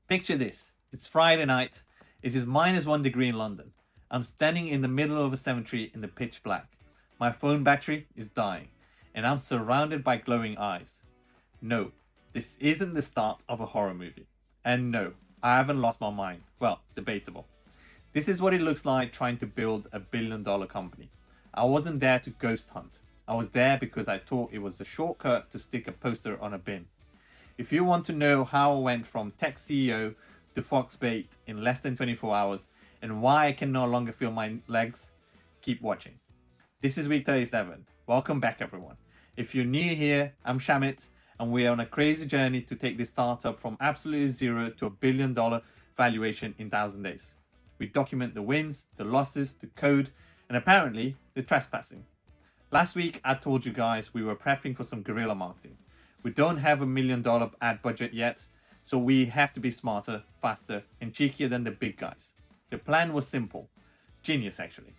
Picture this. It's Friday night. It is -1 degree in London. I'm standing in the middle of a cemetery in the pitch black. My phone battery is dying, and I'm surrounded by glowing eyes. No, this isn't the start of a horror movie. And no, I haven't lost my mind. Well, debatable. This is what it looks like trying to build a billion-dollar company. I wasn't there to ghost hunt. I was there because I thought it was a shortcut to stick a poster on a bin. If you want to know how I went from tech CEO to Fox bait in less than 24 hours and why I can no longer feel my legs, keep watching. This is week 37. Welcome back, everyone. If you're new here, I'm Shamit, and we are on a crazy journey to take this startup from absolutely zero to $1 billion valuation in 1,000 days. We document the wins, the losses, the code, and apparently the trespassing. Last week, I told you guys we were prepping for some guerrilla marketing. We don't have $1 million ad budget yet, so we have to be smarter, faster, and cheekier than the big guys. The plan was simple. Genius, actually.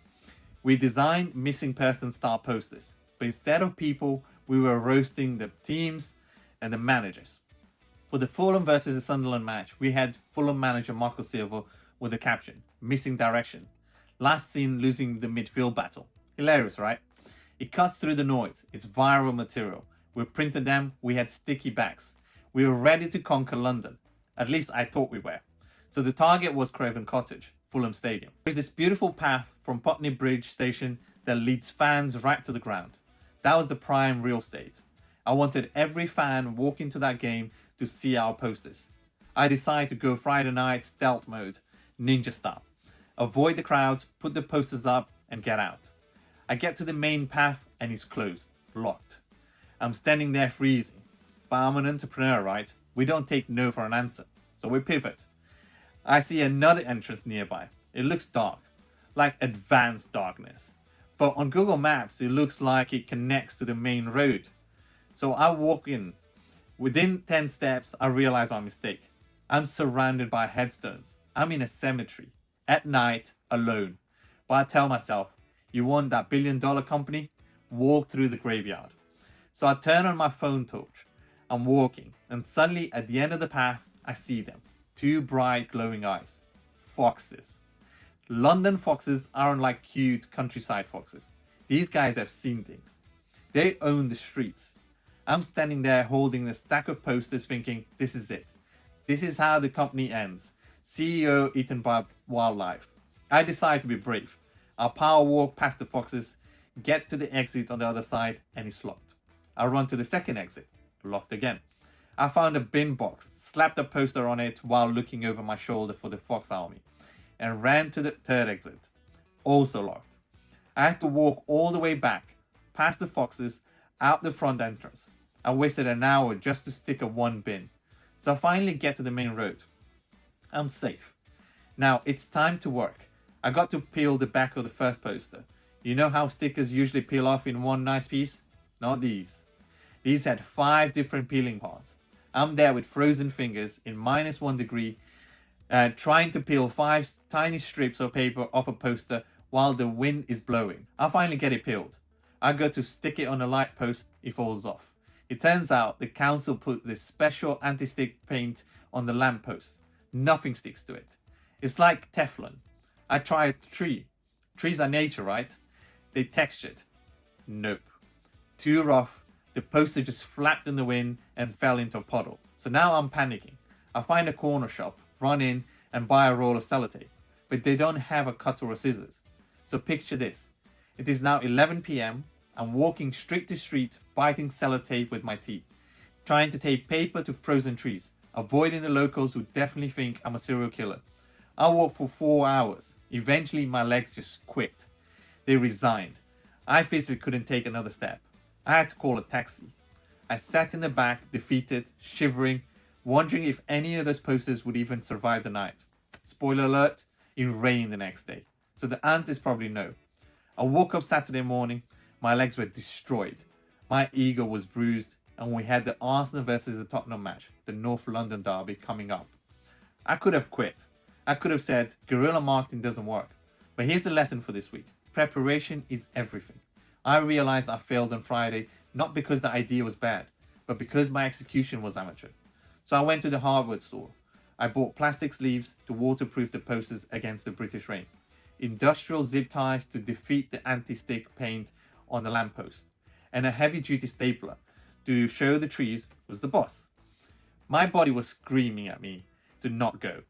We designed missing person style posters, but instead of people, we were roasting the teams and the managers. For the Fulham versus the Sunderland match, we had Fulham manager Marco Silva with the caption, "Missing direction. Last seen losing the midfield battle." Hilarious, right? It cuts through the noise. It's viral material. We printed them. We had sticky backs. We were ready to conquer London. At least I thought we were. So the target was Craven Cottage, Fulham Stadium. There's this beautiful path from Putney Bridge station that leads fans right to the ground. That was the prime real estate. I wanted every fan walking to that game to see our posters. I decided to go Friday night stealth mode, ninja style. Avoid the crowds, put the posters up, and get out. I get to the main path and it's closed, locked. I'm standing there freezing. But I'm an entrepreneur, right? We don't take no for an answer. So we pivot. I see another entrance nearby. It looks dark, like advanced darkness. But on Google Maps, it looks like it connects to the main road. So I walk in. Within 10 steps, I realize my mistake. I'm surrounded by headstones. I'm in a cemetery, at night, alone. But I tell myself, you want that billion-dollar company? Walk through the graveyard. So I turn on my phone torch. I'm walking, and suddenly at the end of the path, I see them. Two bright glowing eyes. Foxes. London foxes aren't like cute countryside foxes. These guys have seen things. They own the streets. I'm standing there holding a stack of posters thinking, this is it. This is how the company ends. CEO eaten by wildlife. I decide to be brave. I power walk past the foxes, get to the exit on the other side, and it's locked. I run to the second exit. Locked again. I found a bin box, slapped a poster on it while looking over my shoulder for the Fox Army, and ran to the third exit. Also locked. I had to walk all the way back, past the foxes, out the front entrance. I wasted an hour just to stick a one bin. So I finally get to the main road. I'm safe. Now it's time to work. I got to peel the back of the first poster. You know how stickers usually peel off in one nice piece? Not these. These had 5 different peeling parts. I'm there with frozen fingers in -1 degree, trying to peel 5 tiny strips of paper off a poster while the wind is blowing. I finally get it peeled. I go to stick it on a light post, it falls off. It turns out the council put this special anti-stick paint on the lamp post. Nothing sticks to it. It's like Teflon. I tried a tree. Trees are nature, right? They textured. Nope. Too rough. The poster just flapped in the wind and fell into a puddle. So now I'm panicking. I find a corner shop, run in and buy a roll of sellotape. But they don't have a cutter or scissors. So picture this. It is now 11 p.m. I'm walking street to street, biting sellotape with my teeth. Trying to tape paper to frozen trees. Avoiding the locals who definitely think I'm a serial killer. I walked for 4 hours. Eventually my legs just quit. They resigned. I physically couldn't take another step. I had to call a taxi. I sat in the back, defeated, shivering, wondering if any of those posters would even survive the night. Spoiler alert, it rained the next day. So the answer is probably no. I woke up Saturday morning, my legs were destroyed. My ego was bruised, and we had the Arsenal versus the Tottenham match, the North London derby, coming up. I could have quit. I could have said, guerrilla marketing doesn't work. But here's the lesson for this week. Preparation is everything. I realized I failed on Friday, not because the idea was bad, but because my execution was amateur. So I went to the hardware store. I bought plastic sleeves to waterproof the posters against the British rain, industrial zip ties to defeat the anti-stick paint on the lamppost, and a heavy-duty stapler to show the trees was the boss. My body was screaming at me to not go,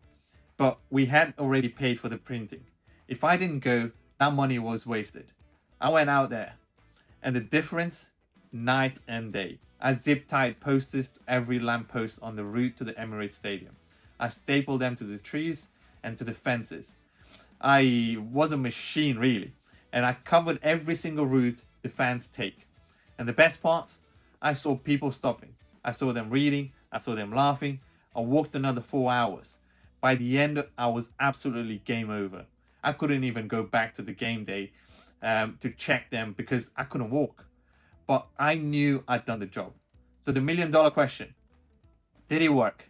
but we had already paid for the printing. If I didn't go, that money was wasted. I went out there, and the difference, night and day. I zip-tied posters to every lamppost on the route to the Emirates Stadium. I stapled them to the trees and to the fences. I was a machine really, and I covered every single route the fans take. And the best part, I saw people stopping. I saw them reading, I saw them laughing. I walked another 4 hours. By the end, I was absolutely game over. I couldn't even go back to the game day to check them because I couldn't walk. But I knew I'd done the job. So the $1 million question, did it work?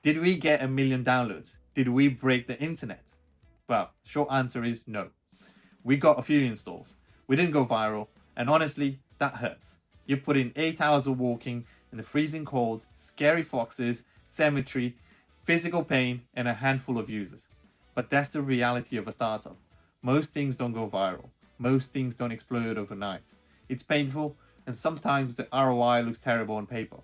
Did we get 1 million downloads? Did we break the internet? Well, short answer is no. We got a few installs. We didn't go viral, and honestly, that hurts. You put in 8 hours of walking in the freezing cold, scary foxes, cemetery, physical pain, and a handful of users. But that's the reality of a startup. Most things don't go viral. Most things don't explode overnight. It's painful, and sometimes the ROI looks terrible on paper.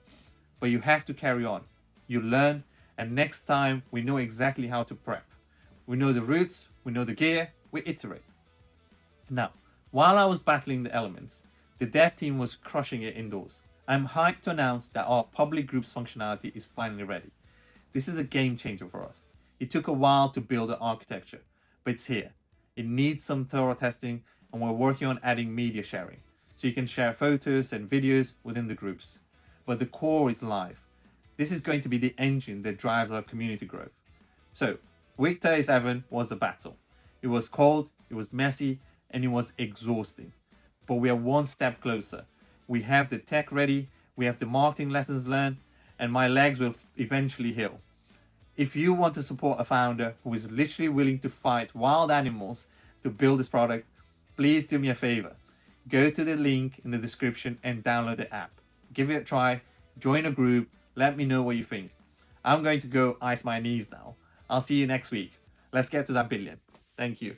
But you have to carry on. You learn, and next time we know exactly how to prep. We know the routes, we know the gear, we iterate. Now, while I was battling the elements, the dev team was crushing it indoors. I'm hyped to announce that our public groups functionality is finally ready. This is a game changer for us. It took a while to build the architecture, but it's here. It needs some thorough testing, and we're working on adding media sharing, so you can share photos and videos within the groups. But the core is live. This is going to be the engine that drives our community growth. So, week 37 was a battle. It was cold, it was messy, and it was exhausting. But we are one step closer. We have the tech ready, we have the marketing lessons learned, and my legs will eventually heal. If you want to support a founder who is literally willing to fight wild animals to build this product, please do me a favor. Go to the link in the description and download the app. Give it a try, join a group, let me know what you think. I'm going to go ice my knees now. I'll see you next week. Let's get to that billion. Thank you.